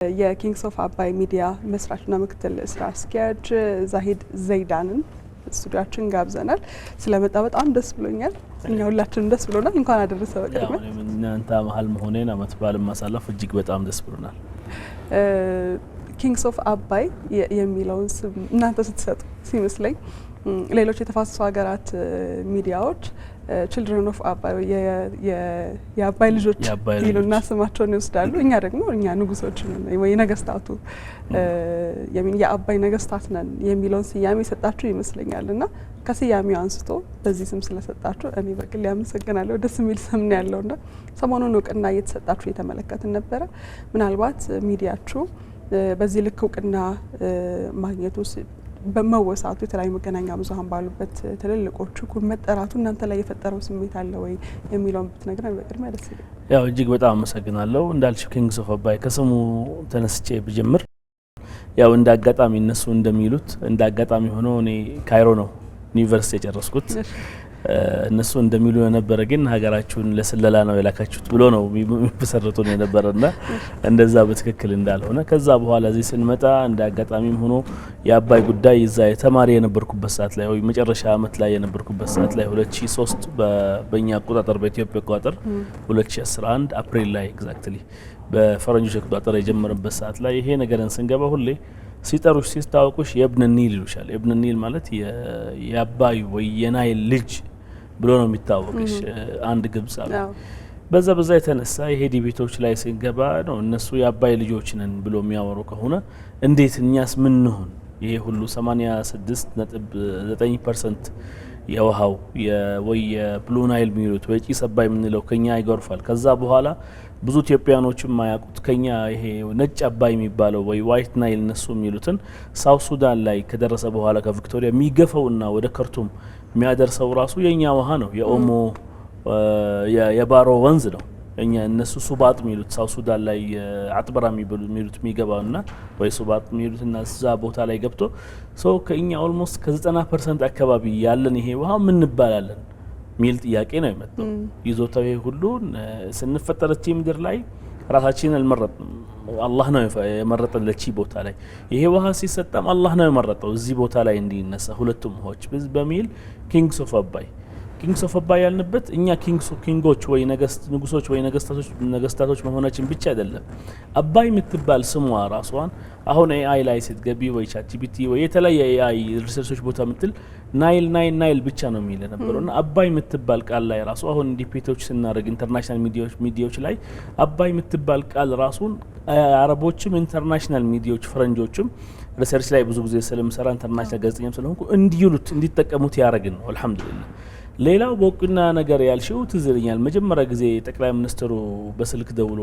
የኪንግስ ኦፍ አባይ ሚዲያ መስራችና ምክትል ስራ አስኪያጅ ዛሂድ ዘይዳንን ስቱዲዮአችን ጋብዘናል። ስለመጣ በጣም ደስ ብሎኛል። እኛ ሁላችንም ደስ ብሎናል። እንኳን አደረሰ በቅድሚያ እናንተ መሀል መሆኔን አመት በዓል ማሳለፍ እጅግ በጣም ደስ ብሎናል። ኪንግስ ኦፍ አባይ የሚለውን ስም እናንተ ስትሰጡ ሲመስለኝ ሌሎች የተፋሰሱ ሀገራት ሚዲያዎች ችልድረን ኦፍ አባይ የአባይ ልጆች ይሉና ስማቸውን ይወስዳሉ። እኛ ደግሞ እኛ ንጉሶች ወይ ነገስታቱ የአባይ ነገስታት ነን የሚለውን ስያሜ የሰጣችሁ ይመስለኛል እና ከስያሜው አንስቶ በዚህ ስም ስለሰጣችሁ እኔ በግል ያመሰግናለሁ። ደስ የሚል ስም ነው ያለውና ሰሞኑን እውቅና እየተሰጣችሁ እየተመለከትን ነበረ። ምናልባት ሚዲያችሁ በዚህ ልክ እውቅና ማግኘቱ በመወሳቱ የተለያዩ መገናኛ ብዙሃን ባሉበት ትልልቆቹ መጠራቱ እናንተ ላይ የፈጠረው ስሜት አለ ወይ የሚለውን ብትነግረን በቅድሚያ ደስ ይላል። ያው እጅግ በጣም አመሰግናለሁ። እንዳልሽው ኪንግስ ኦፍ አባይ ከስሙ ተነስቼ ብጀምር ያው እንደ አጋጣሚ እነሱ እንደሚሉት እንደ አጋጣሚ ሆኖ እኔ ካይሮ ነው ዩኒቨርሲቲ የጨረስኩት። እነሱ እንደሚሉ የነበረ ግን ሀገራችሁን ለስለላ ነው የላካችሁት ብሎ ነው የሚፈሰርቱን የነበረና እንደዛ በትክክል እንዳልሆነ ከዛ በኋላ እዚህ ስንመጣ እንደ አጋጣሚም ሆኖ የአባይ ጉዳይ እዛ የተማሪ የነበርኩበት ሰዓት ላይ ወይ መጨረሻ አመት ላይ የነበርኩበት ሰዓት ላይ 2003 በእኛ አቆጣጠር በኢትዮጵያ አቆጣጠር 2011 አፕሪል ላይ ኤግዛክትሊ በፈረንጆች አቆጣጠር የጀመረበት ሰዓት ላይ ይሄ ነገርን ስንገባ ሁሌ ሲጠሩሽ ሲስታወቁሽ የኢብን ኒል ይሉሻል። ኢብን ኒል ማለት የአባይ ወይ የናይል ልጅ ብሎ ነው የሚታወቅሽ አንድ ግብጻዊ። በዛ የተነሳ ይሄ ዲቤቶች ላይ ሲገባ ነው እነሱ የአባይ ልጆች ነን ብሎ የሚያወሩ ከሆነ እንዴት እኛስ ምን እንሆን? ይሄ ሁሉ 86.9% የውሃው ወይ የብሉ ናይል ሚሉት ወይ ጭስ አባይ የምንለው ከኛ ይጎርፋል። ከዛ በኋላ ብዙ ኢትዮጵያኖችም ማያውቁት ከኛ ይሄ ነጭ አባይ የሚባለው ወይ ዋይት ናይል እነሱ የሚሉትን ሳውት ሱዳን ላይ ከደረሰ በኋላ ከቪክቶሪያ የሚገፈውና ወደ ከርቱም የሚያደርሰው ራሱ የኛ ውሃ ነው። የኦሞ የባሮ ወንዝ ነው። እኛ እነሱ ሱባጥ የሚሉት ሳውት ሱዳን ላይ አጥበራ የሚሉት የሚገባውና ወይ ሱባጥ የሚሉትና እዛ ቦታ ላይ ገብቶ ሶ ከኛ ኦልሞስት ከ90% አካባቢ ያለን ይሄ ውሃ ምን እንባላለን ሚል ጥያቄ ነው የመጣው። ይዞታው ሁሉ ስንፈጠረች ምድር ላይ ራሳችንን አልመረጥንም። አላህ ነው የመረጠን ለቺ ቦታ ላይ ይሄ ውሃ ሲሰጣም አላህ ነው የመረጠው እዚህ ቦታ ላይ እንዲነሳ ሁለቱም ውሃዎች በሚል ኪንግስ ኦፍ አባይ ያልንበት እኛ ኪንጎች ወይ ንጉሶች ወይ ነገስታቶች መሆናችን ብቻ አይደለም። አባይ የምትባል ስሟ ራሷን አሁን ኤአይ ላይ ስትገቢ ወይ ቻትጂፒቲ ወይ የተለያየ ኤአይ ሪሰርቾች ቦታ ምትል ናይል ብቻ ነው የሚል ነበርና አባይ የምትባል ቃል ላይ ራሱ አሁን ዲቤቶች ስናደርግ ኢንተርናሽናል ሚዲያዎች ላይ አባይ የምትባል ቃል ራሱን አረቦችም ኢንተርናሽናል ሚዲያዎች ፈረንጆችም ሪሰርች ላይ ብዙ ጊዜ ስለምሰራ ኢንተርናሽናል ጋዜጠኛም ስለሆንኩ እንዲጠቀሙት ያደረግን ነው። አልহামዱሊላህ። ሌላው በእውቅና ነገር ያልሽው ትዝ ይለኛል መጀመሪያ ጊዜ ጠቅላይ ሚኒስትሩ በስልክ ደውሎ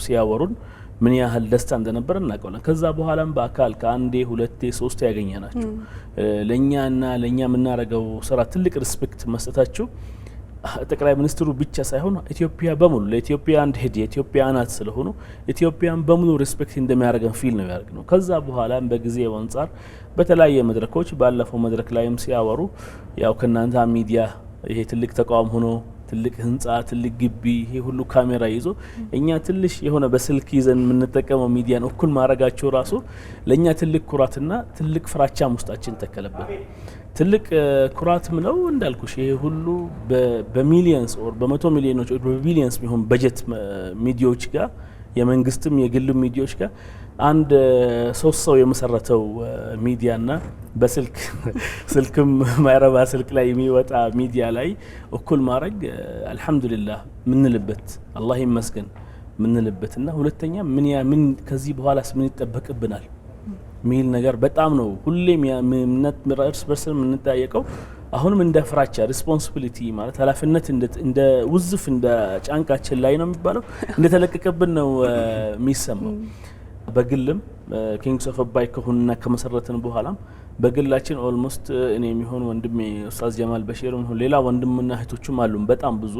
ሲያወሩን ምን ያህል ደስታ እንደነበር እናውቃለን። ከዛ በኋላም በአካል ከአንዴ ሁለቴ ሶስቴ ያገኘናችሁ ለኛና ለኛ የምናረገው ስራ ትልቅ ሪስፔክት መስጠታችሁ ጠቅላይ ሚኒስትሩ ብቻ ሳይሆን ኢትዮጵያ በሙሉ ለኢትዮጵያ አንድ ሄድ የኢትዮጵያ አናት ስለሆኑ ኢትዮጵያን በሙሉ ሪስፔክት እንደሚያደርገን ፊል ነው ያደርግነው። ከዛ በኋላም በጊዜው አንፃር በተለያየ መድረኮች ባለፈው መድረክ ላይም ሲያወሩ ያው ከናንተ ሚዲያ ይሄ ትልቅ ተቋም ሆኖ ትልቅ ህንጻ ትልቅ ግቢ ይሄ ሁሉ ካሜራ ይዞ እኛ ትልሽ የሆነ በስልክ ይዘን የምንጠቀመው ሚዲያን እኩል ማረጋቸው ራሱ ለኛ ትልቅ ኩራትና ትልቅ ፍራቻም ውስጣችን ተከለበት። ትልቅ ኩራትም ነው እንዳልኩሽ ይሄ ሁሉ በሚሊየንስ ኦር በመቶ ሚሊዮኖች ኦር በቢሊየንስ ቢሆን በጀት ሚዲያዎች ጋር የመንግስትም የግል ሚዲያዎች ጋር አንድ ሶስት ሰው የመሰረተው ሚዲያና በስልክም ማይረባ ስልክ ላይ የሚወጣ ሚዲያ ላይ እኩል ማድረግ አልহামዱሊላህ ምንልበት አላህ ይመስገን ምንልበትና ሁለተኛ ምን ከዚህ በኋላስ ምን ይጠበቅብናል ሚል ነገር በጣም ነው ሁሌም እርስ በርስ የምንጠያየቀው። አሁንም እንደ ፍራቻ ሪስፖንሲቢሊቲ ማለት ኃላፊነት እንደ ውዝፍ እንደ ጫንቃችን ላይ ነው የሚባለው እንደተለቀቀብን ነው የሚሰማው። በግልም ኪንግስ ኦፍ አባይ ከሆነና ከመሰረትን በኋላም በግላችን ኦልሞስት እኔ የሚሆን ወንድሜ ኡስታዝ ጀማል በሽርም ሌላ ወንድምና እህቶችም አሉን በጣም ብዙ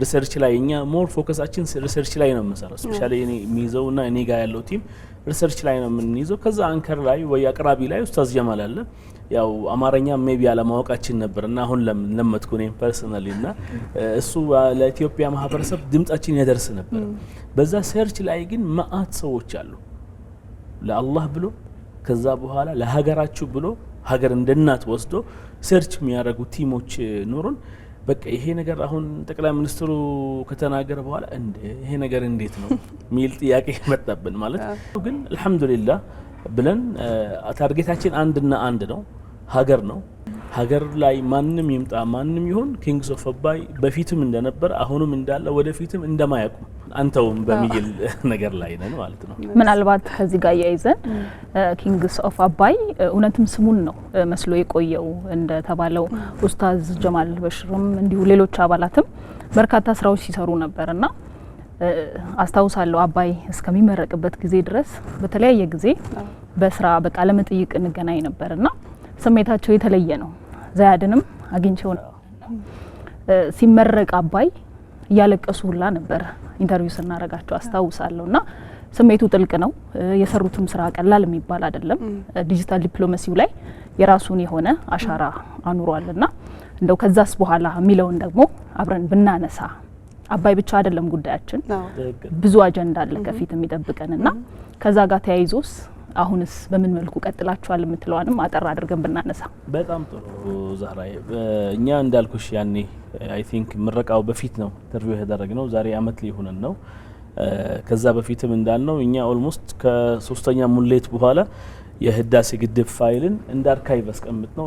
ሪሰርች ላይ እኛ ሞር ፎከሳችን ሪሰርች ላይ ነው የምንሰራው። ስፔሻሊ እኔ የሚይዘውና እኔ ጋር ያለው ቲም ሪሰርች ላይ ነው የምንይዘው። ከዛ አንከር ላይ ወይ አቅራቢ ላይ ኡስታዝ ጀማል አለ። ያው አማርኛ ሜቢ አለማወቃችን ነበርና አሁን ለመጥኩ እኔ ፐርሰናሊና እሱ ለኢትዮጵያ ማህበረሰብ ድምጻችን ያደርስ ነበር። በዛ ሰርች ላይ ግን ማአት ሰዎች አሉ ለአላህ ብሎ ከዛ በኋላ ለሀገራችሁ ብሎ ሀገር እንደናት ወስዶ ሰርች የሚያደርጉ ቲሞች ኖሩን። በቃ ይሄ ነገር አሁን ጠቅላይ ሚኒስትሩ ከተናገረ በኋላ ይሄ ነገር እንዴት ነው ሚል ጥያቄ መጣብን ማለት ነው። ግን አልহামዱሊላህ ብለን ታርጌታችን አንድና አንድ ነው፣ ሀገር ነው። ሀገር ላይ ማንም ይምጣ ማንም ይሁን ኪንግስ ኦፍ አባይ በፊትም እንደነበር አሁንም እንዳለ ወደፊትም እንደማያውቁ አንተውም በሚል ነገር ላይ ነን ማለት ነው። ምናልባት ከዚህ ጋር ያይዘን ኪንግስ ኦፍ አባይ እውነትም ስሙን ነው መስሎ የቆየው እንደተባለው ኡስታዝ ጀማል በሽርም እንዲሁ ሌሎች አባላትም በርካታ ስራዎች ሲሰሩ ነበርና አስታውሳለሁ አባይ እስከሚመረቅበት ጊዜ ድረስ በተለያየ ጊዜ በስራ በቃለ መጠይቅ እንገናኝ ነበርና ስሜታቸው የተለየ ነው። ዛያድንም አግኝቼው ሲመረቅ አባይ እያለቀሱ ሁላ ነበር ኢንተርቪው ስናረጋቸው አስታውሳለሁና ስሜቱ ጥልቅ ነው። የሰሩትም ስራ ቀላል የሚባል አይደለም። ዲጂታል ዲፕሎማሲው ላይ የራሱን የሆነ አሻራ አኑሯልና እንደው ከዛስ በኋላ የሚለውን ደግሞ አብረን ብናነሳ አባይ ብቻ አይደለም ጉዳያችን፣ ብዙ አጀንዳ አለ ከፊት የሚጠብቀንና ከዛ ጋር ተያይዞስ አሁንስ በምን መልኩ ቀጥላችኋል የምትለዋንም አጠር አድርገን ብናነሳ በጣም ጥሩ ዛህራዬ። እኛ እንዳልኩሽ ያኔ አይ ቲንክ ምረቃው በፊት ነው ኢንተርቪው ያደረግነው፣ ዛሬ አመት ሊሆነን ነው። ከዛ በፊትም እንዳልነው እኛ ኦልሞስት ከሶስተኛ ሙሌት በኋላ የህዳሴ ግድብ ፋይልን እንደ አርካይቭ አስቀምጥ ነው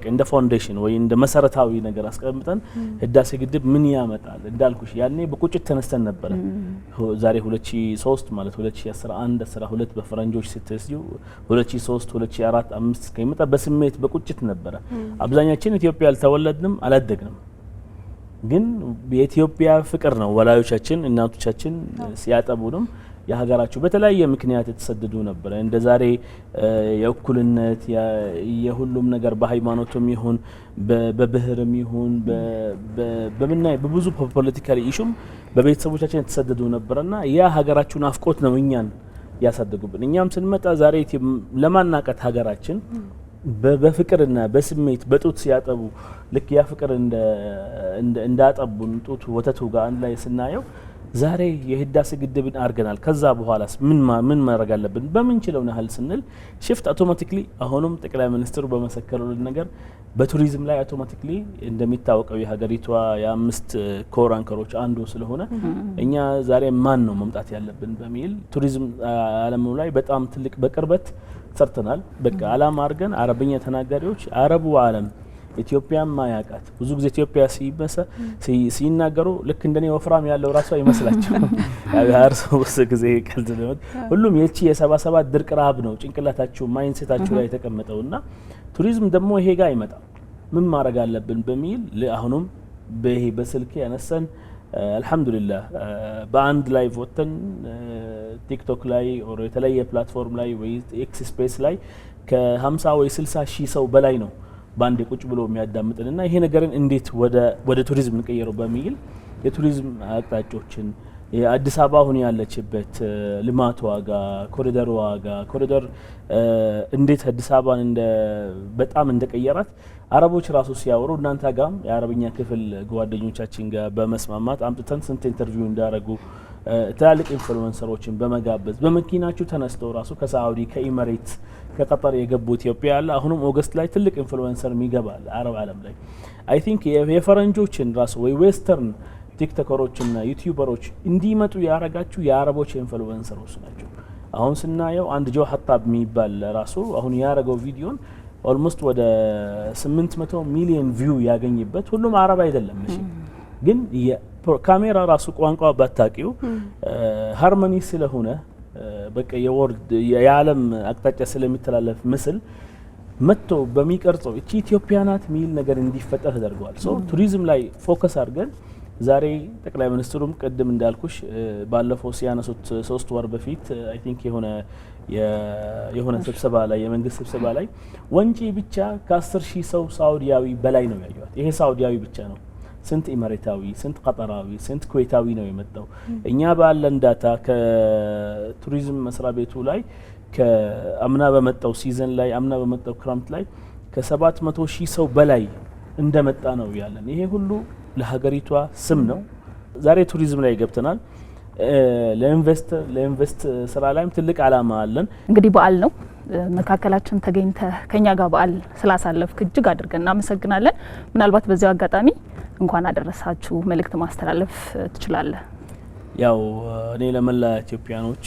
እንደ ፋውንዴሽን ወይ እንደ መሰረታዊ ነገር አስቀምጠን ህዳሴ ግድብ ምን ያመጣል እንዳልኩሽ ያኔ በቁጭት ተነስተን ነበር። ዛሬ 2003 ማለት 2011 12 በፈረንጆች ስትስዩ 2003 2004 5 እስከሚመጣ በስሜት በቁጭት ነበር። አብዛኛችን ኢትዮጵያ አልተወለድንም አላደግንም፣ ግን የኢትዮጵያ ፍቅር ነው ወላጆቻችን እናቶቻችን ሲያጠቡንም የሀገራቸው በተለያየ ምክንያት የተሰደዱ ነበር። እንደ ዛሬ የእኩልነት የሁሉም ነገር በሃይማኖትም ይሁን በብሔርም ይሁን በምናይ በብዙ ፖለቲካሊ ኢሹም በቤተሰቦቻችን የተሰደዱ ነበርና ያ ሀገራችን አፍቆት ነው እኛን ያሳደጉብን። እኛም ስንመጣ ዛሬ ለማናቀት ሀገራችን በፍቅርና በስሜት በጡት ሲያጠቡ ልክ ያ ፍቅር እንዳጠቡን ጡት ወተቱ ጋር አንድ ላይ ስናየው ዛሬ የህዳሴ ግድብን አርገናል። ከዛ በኋላስ ምን ማድረግ አለብን በምንችለው ያህል ስንል ሽፍት አውቶማቲክሊ አሁንም ጠቅላይ ሚኒስትሩ በመሰከሩልን ነገር በቱሪዝም ላይ አውቶማቲክሊ እንደሚታወቀው የሀገሪቷ የአምስት ኮር አንከሮች አንዱ ስለሆነ እኛ ዛሬ ማን ነው መምጣት ያለብን በሚል ቱሪዝም ዓለሙ ላይ በጣም ትልቅ በቅርበት ሰርተናል። በቃ አላማ አርገን አረብኛ ተናጋሪዎች አረቡ ዓለም ኢትዮጵያ ማያቃት ብዙ ጊዜ ኢትዮጵያ ሲናገሩ ልክ እንደኔ ወፍራም ያለው ራሱ አይመስላችሁ ያርሰው ጊዜ ከልተደም ሁሉም የቺ የ77 ድርቅ ረሃብ ነው ጭንቅላታችሁ ማይንሴታችሁ ላይ ተቀመጠውና ቱሪዝም ደግሞ ይሄ ጋር አይመጣም ምን ማድረግ አለብን በሚል አሁንም በስልክ ያነሰን አልহামዱሊላህ በአንድ ላይ ወተን ቲክቶክ ላይ ኦር የተለየ ፕላትፎርም ላይ ወይ ኤክስ ስፔስ ላይ ከ50 ወይ 60 ሺህ ሰው በላይ ነው ባንዴ ቁጭ ብሎ የሚያዳምጥንና ይሄ ነገርን እንዴት ወደ ቱሪዝም እንቀየረው በሚል የቱሪዝም አቅጣጫዎችን የአዲስ አበባ አሁን ያለችበት ልማት ዋጋ ኮሪደር እንዴት አዲስ አበባን በጣም እንደቀየራት አረቦች ራሱ ሲያወሩ እናንተ ጋም የአረብኛ ክፍል ጓደኞቻችን ጋር በመስማማት አምጥተን ስንት ኢንተርቪው እንዳረጉ ትላልቅ ኢንፍሉዌንሰሮችን በመጋበዝ በመኪናቸው ተነስተው ራሱ ከሳውዲ ከኢሚሬት ከቀጠር የገቡ ኢትዮጵያ ያለ አሁንም ኦገስት ላይ ትልቅ ኢንፍሉዌንሰር የሚገባል አረብ ዓለም ላይ አይ ቲንክ የፈረንጆችን ራሱ ወይ ዌስተርን ቲክቶከሮችና ዩቲዩበሮች እንዲመጡ ያረጋችሁ የአረቦች ኢንፍሉዌንሰሮች ናቸው። አሁን ስናየው አንድ ጆ ሀጣብ የሚባል ራሱ አሁን ያረገው ቪዲዮን ኦልሞስት ወደ 800 ሚሊዮን ቪው ያገኝበት ሁሉም አረብ አይደለም እሺ፣ ግን ካሜራ ራሱ ቋንቋ ባታቂው ሃርሞኒ ስለሆነ በቃ የወርድ የዓለም አቅጣጫ ስለሚተላለፍ ምስል መጥቶ በሚቀርጸው እቺ ኢትዮጵያ ናት ሚል ነገር እንዲፈጠር ተደርጓል። ሶ ቱሪዝም ላይ ፎከስ አድርገን ዛሬ ጠቅላይ ሚኒስትሩም ቅድም እንዳልኩሽ ባለፈው ሲያነሱት 3 ወር በፊት አይ ቲንክ የሆነ ስብሰባ ላይ የመንግስት ስብሰባ ላይ ወንጪ ብቻ ከ10 ሺህ ሰው ሳውዲያዊ በላይ ነው ያዩት። ይሄ ሳውዲያዊ ብቻ ነው። ስንት ኢሚሬታዊ ስንት ቀጠራዊ ስንት ኩዌታዊ ነው የመጣው? እኛ ባለን ዳታ ከቱሪዝም መስሪያ ቤቱ ላይ ከአምና በመጣው ሲዝን ላይ አምና በመጣው ክረምት ላይ ከ700 ሺህ ሰው በላይ እንደመጣ ነው ያለን። ይሄ ሁሉ ለሀገሪቷ ስም ነው። ዛሬ ቱሪዝም ላይ ገብተናል። ለኢንቨስት ስራ ላይም ትልቅ አላማ አለን። እንግዲህ በዓል ነው መካከላችን ተገኝተ ከኛ ጋር በዓል ስላሳለፍክ እጅግ አድርገን እናመሰግናለን። ምናልባት በዚያው አጋጣሚ እንኳን አደረሳችሁ መልእክት ማስተላለፍ ትችላለህ? ያው እኔ ለመላ ኢትዮጵያኖች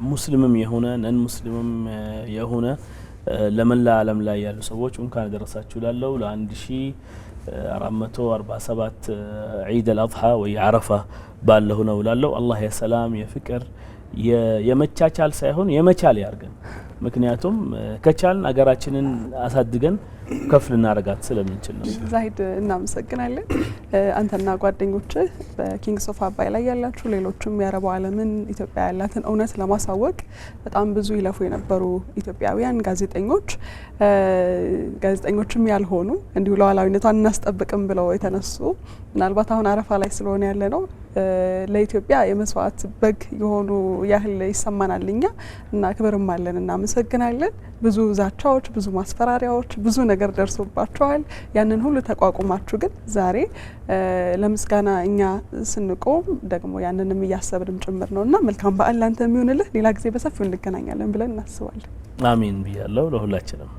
ሙስሊምም የሆነ ነን ሙስሊምም የሆነ ለመላ ዓለም ላይ ያሉ ሰዎች እንኳን አደረሳችሁ ላለው ለ1447 ዒድ አልአድሃ ወይ አረፋ ባለው ነው ላለው አላህ የሰላም የፍቅር የመቻቻል ሳይሆን የመቻል ያርገን። ምክንያቱም ከቻልን አገራችንን አሳድገን ከፍ ልናረጋት ስለምንችል ነው። ዛሂድ እናመሰግናለን። አንተና ጓደኞችህ በኪንግስ ኦፍ አባይ ላይ ያላችሁ ሌሎችም የአረቡ ዓለምን ኢትዮጵያ ያላትን እውነት ለማሳወቅ በጣም ብዙ ይለፉ የነበሩ ኢትዮጵያውያን ጋዜጠኞችም ያልሆኑ እንዲሁ ሉዓላዊነቷን እናስጠብቅም ብለው የተነሱ ምናልባት አሁን አረፋ ላይ ስለሆነ ያለ ነው ለኢትዮጵያ የመስዋዕት በግ የሆኑ ያህል ይሰማናል እኛ እና ክብርም አለን። እናመሰግናለን። ብዙ ዛቻዎች፣ ብዙ ማስፈራሪያዎች፣ ብዙ ነገር ደርሶባቸዋል። ያንን ሁሉ ተቋቁማችሁ ግን ዛሬ ለምስጋና እኛ ስንቆም ደግሞ ያንንም እያሰብንም ጭምር ነውና መልካም በዓል ላንተ የሚሆንልህ። ሌላ ጊዜ በሰፊው እንገናኛለን ብለን እናስባለን። አሚን ብያለሁ ለሁላችንም።